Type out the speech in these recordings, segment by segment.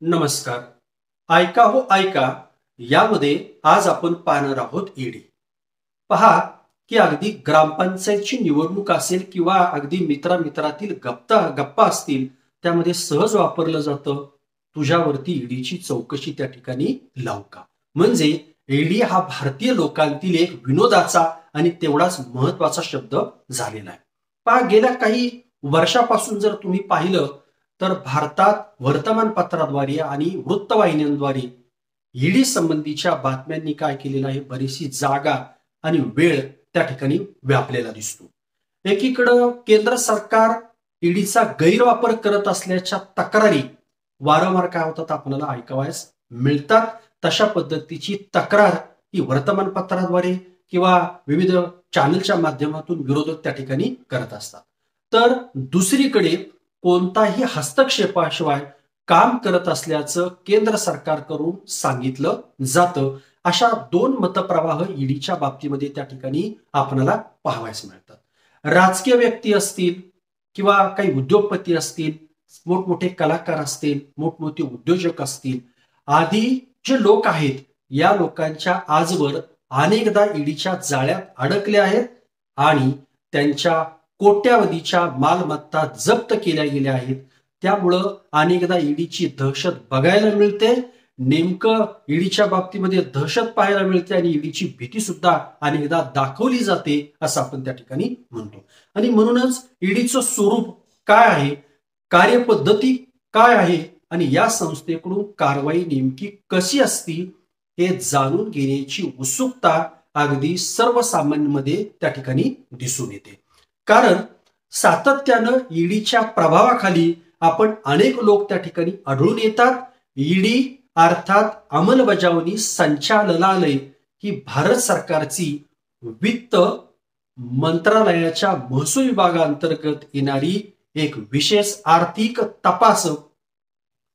नमस्कार. ऐका हो ऐका यामध्ये आज आपण पाहणार आहोत ईडी. पहा की अगदी ग्रामपंचायतची निवडणूक असेल किंवा अगदी मित्रामित्रातील गप्पा असतील, त्यामध्ये सहज वापरलं जातं, तुझ्यावरती ईडीची चौकशी त्या ठिकाणी लावू का. म्हणजे ईडी हा भारतीय लोकांतील एक विनोदाचा आणि तेवढाच महत्वाचा शब्द झालेला आहे. पहा गेल्या काही वर्षापासून जर तुम्ही पाहिलं तर भारतात वर्तमानपत्राद्वारे आणि वृत्तवाहिन्यांद्वारे ईडी संबंधीच्या बातम्यांनी काय केलेलं आहे, बरीचशी जागा आणि वेळ त्या ठिकाणी व्यापलेला दिसतो. एकीकडं केंद्र सरकार ईडीचा गैरवापर करत असल्याच्या तक्रारी वारंवार काय होतात आपल्याला ऐकावयास मिळतात. तशा पद्धतीची तक्रार ही वर्तमानपत्राद्वारे किंवा विविध चॅनलच्या माध्यमातून विरोधक त्या ठिकाणी करत असतात. तर दुसरीकडे कोणताही हस्तक्षेपाशिवाय काम करत असल्याचं केंद्र सरकारकडून सांगितलं जातं. अशा दोन मतप्रवाह ईडीच्या बाबतीमध्ये त्या ठिकाणी आपल्याला पाहावयास मिळतात. राजकीय व्यक्ती असतील किंवा काही उद्योगपती असतील, मोठमोठे कलाकार असतील, मोठमोठे उद्योजक असतील, आदी जे लोक आहेत या लोकांच्या आजवर अनेकदा ईडीच्या जाळ्यात अडकले आहेत आणि त्यांच्या कोट्यावधीच्या मालमत्ता जप्त केल्या गेल्या आहेत. त्यामुळं अनेकदा ईडीची दहशत बघायला मिळते. नेमकं ईडीच्या बाबतीमध्ये दहशत पाहायला मिळते आणि ईडीची भीती सुद्धा अनेकदा दाखवली जाते असं आपण त्या ठिकाणी म्हणतो. आणि म्हणूनच ईडीचं स्वरूप काय आहे, कार्यपद्धती काय आहे आणि या संस्थेकडून कारवाई नेमकी कशी असती हे जाणून घेण्याची उत्सुकता अगदी सर्वसामान्यांमध्ये त्या ठिकाणी दिसून येते. कारण सातत्यानं ईडीच्या प्रभावाखाली आपण अनेक लोक त्या ठिकाणी आढळून येतात. ईडी अर्थात अंमलबजावणी संचालनालय ही भारत सरकारची वित्त मंत्रालयाच्या महसूल विभागाअंतर्गत येणारी एक विशेष आर्थिक तपास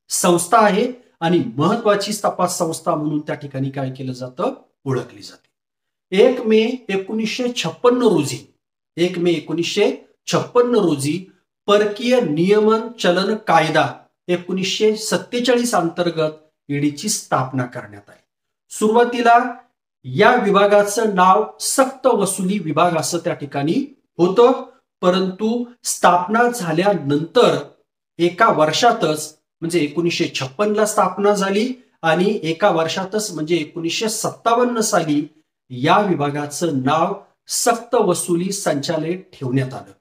संस्था आहे आणि महत्वाची तपास संस्था म्हणून त्या ठिकाणी काय केलं जातं, ओळखली जाते. 1 मे 1956 रोजी परकीय नियमन चलन कायदा 1947 अंतर्गत ईडीची स्थापना करण्यात आली. सुरुवातीला या विभागाचं नाव सक्त वसुली विभाग असं त्या ठिकाणी होतं, परंतु स्थापना झाल्यानंतर एका वर्षातच म्हणजे 1956 स्थापना झाली आणि एका वर्षातच म्हणजे 1957 साली या विभागाचं नाव सक्त वसुली संचालय ठेवण्यात आलं.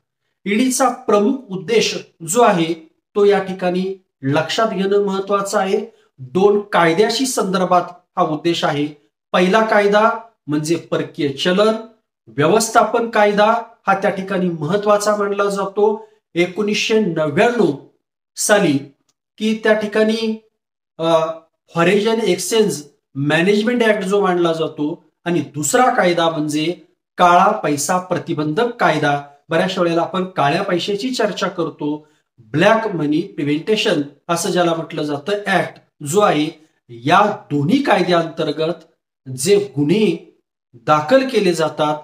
ईडीचा प्रमुख उद्देश जो आहे तो या ठिकाणी लक्षात घेणं महत्वाचं आहे. 2 कायद्याशी संदर्भात हा उद्देश आहे. पहिला कायदा म्हणजे परकीय चलन व्यवस्थापन कायदा हा त्या ठिकाणी महत्वाचा मानला जातो. 1999 साली की त्या ठिकाणी फॉरेन एक्सचेंज मॅनेजमेंट ऍक्ट जो मानला जातो आणि दुसरा कायदा म्हणजे काळा पैसा प्रतिबंधक कायदा. बऱ्याच वेळेला आपण काळ्या पैशाची चर्चा करतो. ब्लॅक मनी प्रिव्हेंटेशन असं ज्याला म्हटलं जातं ऍक्ट जो आहे, या दोन्ही कायद्याअंतर्गत जे गुन्हे दाखल केले जातात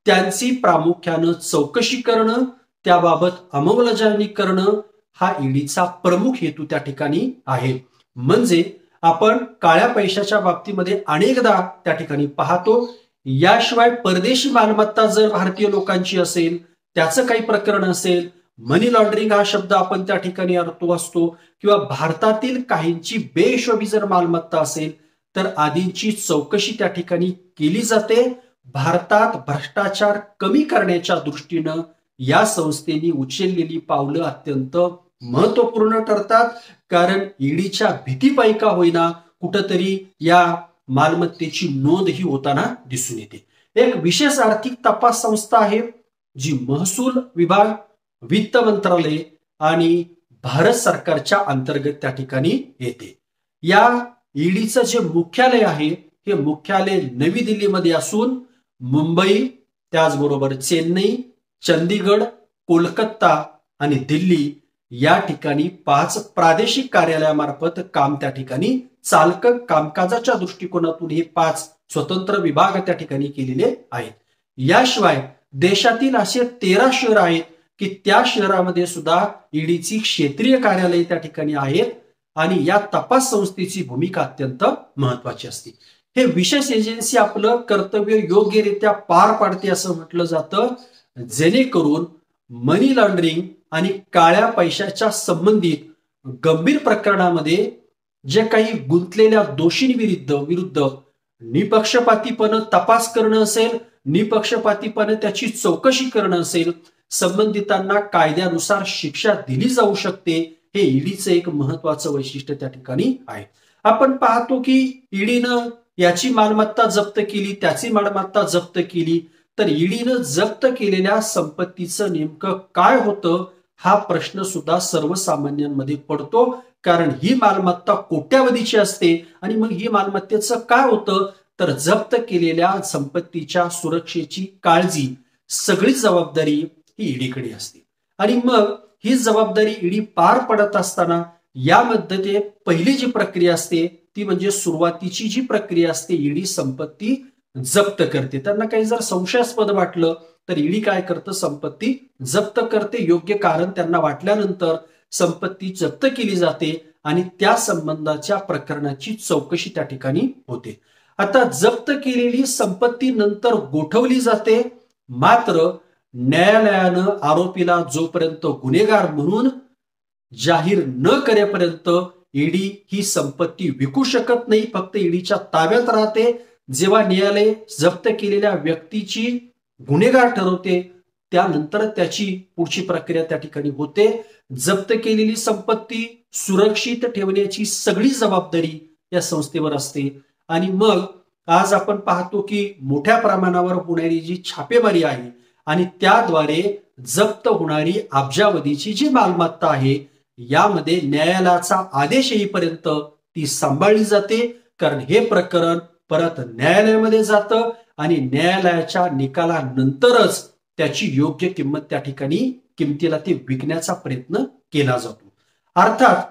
त्यांची प्रामुख्यानं चौकशी करणं, त्याबाबत अंमलबजावणी करणं हा ईडीचा प्रमुख हेतू त्या ठिकाणी आहे. म्हणजे आपण काळ्या पैशाच्या बाबतीमध्ये अनेकदा त्या ठिकाणी पाहतो. याशिवाय परदेशी मालमत्ता जर भारतीय लोकांची असेल, त्याचं काही प्रकरण असेल, मनी लॉन्ड्रिंग हा शब्द आपण त्या ठिकाणी अर्थ असतो, किंवा भारतातील काहींची बेहिशोबी जर मालमत्ता असेल तर आदींची चौकशी त्या ठिकाणी केली जाते. भारतात भ्रष्टाचार कमी करण्याच्या दृष्टीनं या संस्थेने उचललेली पावलं अत्यंत महत्वपूर्ण ठरतात. कारण ईडीच्या भीतीपायी का होईना कुठंतरी या मालमत्तेची नोंद ही होताना दिसून येते. एक विशेष आर्थिक तपास संस्था आहे जी महसूल विभाग, वित्त मंत्रालय आणि भारत सरकारच्या अंतर्गत त्या ठिकाणी येते. या ईडीचं जे मुख्यालय आहे हे मुख्यालय नवी दिल्लीमध्ये असून मुंबई, त्याचबरोबर चेन्नई, चंदीगड, कोलकाता आणि दिल्ली या ठिकाणी 5 प्रादेशिक कार्यालयामार्फत काम त्या ठिकाणी चालतं. कामकाजाच्या दृष्टिकोनातून हे 5 स्वतंत्र विभाग त्या ठिकाणी केलेले आहेत. याशिवाय देशातील असे 13 शहर आहेत की त्या शहरामध्ये सुद्धा ईडीची क्षेत्रीय कार्यालय त्या ठिकाणी आहेत आणि या तपास संस्थेची भूमिका अत्यंत महत्वाची असते. हे विशेष एजन्सी आपलं कर्तव्य योग्यरित्या पार पाडते असं म्हटलं जातं, जेणेकरून मनी लॉन्ड्रिंग आणि काळ्या पैशाच्या संबंधित गंभीर प्रकरणामध्ये जे काही गुंतलेल्या दोषींविरुद्ध निपक्षपातीपणे तपास करणं असेल, निपक्षपातीपणे त्याची चौकशी करणं असेल, संबंधितांना कायद्यानुसार शिक्षा दिली जाऊ शकते. हे ईडीचं एक महत्वाचं वैशिष्ट्य त्या ठिकाणी आहे. आपण पाहतो की ईडीनं याची मालमत्ता जप्त केली, त्याची मालमत्ता जप्त केली, तर ईडीनं जप्त केलेल्या संपत्तीचं नेमकं काय होतं हा प्रश्न सुद्धा सर्वसामान्यांमध्ये पडतो. कारण ही मालमत्ता कोट्यावधीची असते आणि मग ही मालमत्तेचं काय होतं तर जप्त केलेल्या संपत्तीच्या सुरक्षेची काळजी, सगळी जबाबदारी ही ईडीकडे असते. आणि मग ही जबाबदारी ईडी पार पडत असताना यामध्ये पहिली जी प्रक्रिया असते ती म्हणजे सुरुवातीची जी प्रक्रिया असते, ईडी संपत्ती जप्त करते. त्यांना काही जर संशयास्पद वाटलं तर ईडी काय करतं, संपत्ती जप्त करते. योग्य कारण त्यांना वाटल्यानंतर संपत्ती जप्त केली जाते आणि त्या संबंधाच्या प्रकरणाची चौकशी त्या ठिकाणी होते. आता जप्त केलेली संपत्ती नंतर गोठवली जाते, मात्र न्यायालयानं आरोपीला जोपर्यंत गुन्हेगार म्हणून जाहीर न करेपर्यंत ईडी ही संपत्ती विकू शकत नाही, फक्त ईडीच्या ताब्यात राहते. जेव्हा न्यायालय जप्त केलेल्या व्यक्तीची गुन्हेगार ठरवते त्यानंतर त्याची पुढची प्रक्रिया त्या ठिकाणी होते. जप्त केलेली संपत्ती सुरक्षित ठेवण्याची सगळी जबाबदारी या संस्थेवर असते. आणि मग आज आपण पाहतो की मोठ्या प्रमाणावर होणारी जी छापेमारी आहे आणि त्याद्वारे जप्त होणारी अब्जावधीची जी मालमत्ता आहे यामध्ये न्यायालयाचा आदेश येईपर्यंत ती सांभाळली जाते. कारण हे प्रकरण परत न्यायालयामध्ये जातं आणि न्यायालयाच्या निकालानंतरच त्याची योग्य किंमत त्या ठिकाणी किमतीला ते विकण्याचा प्रयत्न केला जातो. अर्थात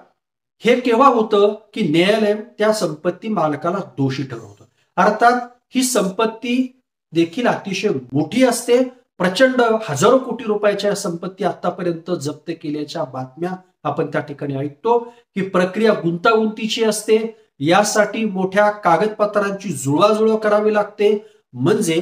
हे केव्हा होतं की न्यायालय त्या संपत्ती मालकाला दोषी ठरवतं. अर्थात ही संपत्ती देखील अतिशय मोठी असते. प्रचंड हजारो कोटी रुपयाच्या संपत्ती आतापर्यंत जप्त केल्याच्या बातम्या आपण त्या ठिकाणी ऐकतो. ही प्रक्रिया गुंतागुंतीची असते. यासाठी मोठ्या कागदपत्रांची जुळवाजुळव करावी लागते. म्हणजे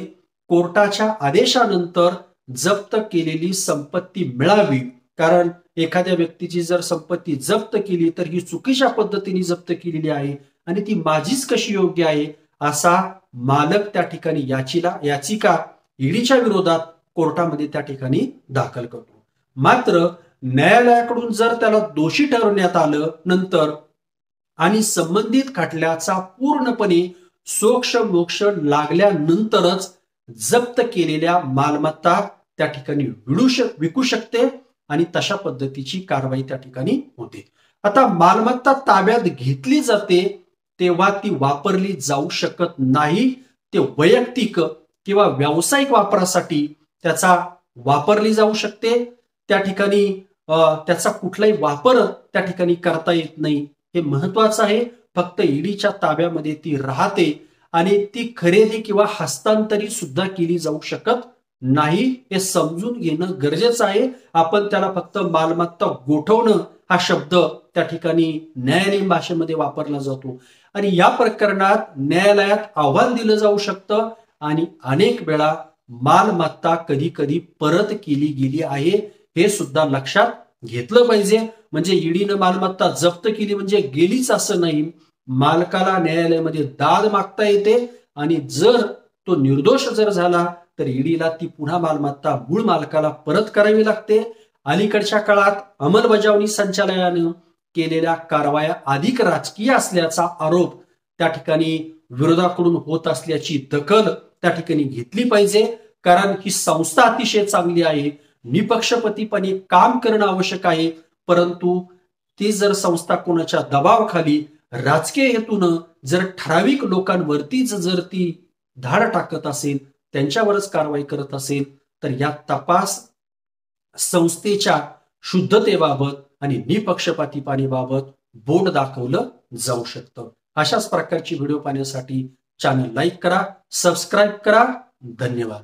कोर्टाच्या आदेशानंतर जप्त केलेली संपत्ती मिळावी. कारण एखाद्या व्यक्तीची जर संपत्ती जप्त केली तर ही चुकीच्या पद्धतीने जप्त केलेली आहे आणि ती माझीच कशी योग्य आहे असा मालक त्या ठिकाणी याचिका ईडीच्या विरोधात कोर्टामध्ये त्या ठिकाणी दाखल करतो. मात्र न्यायालयाकडून जर त्याला दोषी ठरवण्यात आलं नंतर आणि संबंधित खटल्याचा पूर्णपणे सोक्ष मोक्ष लागल्यानंतरच जप्त केलेल्या मालमत्ता त्या ठिकाणी विकू शकते आणि तशा पद्धतीची कारवाई त्या ठिकाणी होते. आता मालमत्ता ताब्यात घेतली जाते तेव्हा ती वापरली जाऊ शकत नाही. ते वैयक्तिक किंवा व्यावसायिक वापरासाठी त्याचा वापरली जाऊ शकते. त्या ठिकाणी त्याचा कुठलाही वापर त्या ठिकाणी करता येत नाही. हे महत्वाचं आहे. फक्त ईडीच्या ताब्यामध्ये ती राहते आणि ती खरेदी किंवा हस्तांतरित सुद्धा केली जाऊ शकत नाही. हे समजून घेणं गरजेचं आहे. आपण त्याला फक्त मालमत्ता गोठवणं हा शब्द त्या ठिकाणी न्यायालयीन भाषेमध्ये वापरला जातो आणि या प्रकरणात न्यायालयात आव्हान दिलं जाऊ शकतं आणि अनेक वेळा मालमत्ता कधी कधी परत केली गेली आहे हे सुद्धा लक्षात घेतलं पाहिजे. म्हणजे ईडीनं मालमत्ता जप्त केली म्हणजे गेलीच असं नाही. मालकाला न्यायालयामध्ये दाद मागता येते आणि जर तो निर्दोष जर झाला तर ईडीला ती पुन्हा मालमत्ता मूळ मालकाला परत करावी लागते. अलीकडच्या काळात अंमलबजावणी संचालनालयानं केलेल्या कारवाया अधिक राजकीय असल्याचा आरोप त्या ठिकाणी विरोधाकडून होत असल्याची दखल त्या ठिकाणी घेतली पाहिजे. कारण ही संस्था अतिशय चांगली आहे, निपक्षपातीपणे काम करणं आवश्यक आहे. परंतु ती जर संस्था कोणाच्या दबावाखाली राजकीय हेतून जर ठराविक लोकांवरतीच जर ती धाड टाकत असेल, त्यांच्यावरच कारवाई करत असेल तर या तपास संस्थेच्या शुद्धतेबाबत आणि निपक्षपातीपणाबाबत बोट दाखवलं जाऊ शकतं. अशाच प्रकारची व्हिडिओ पाहण्यासाठी चॅनल लाईक करा, सबस्क्राईब करा. धन्यवाद.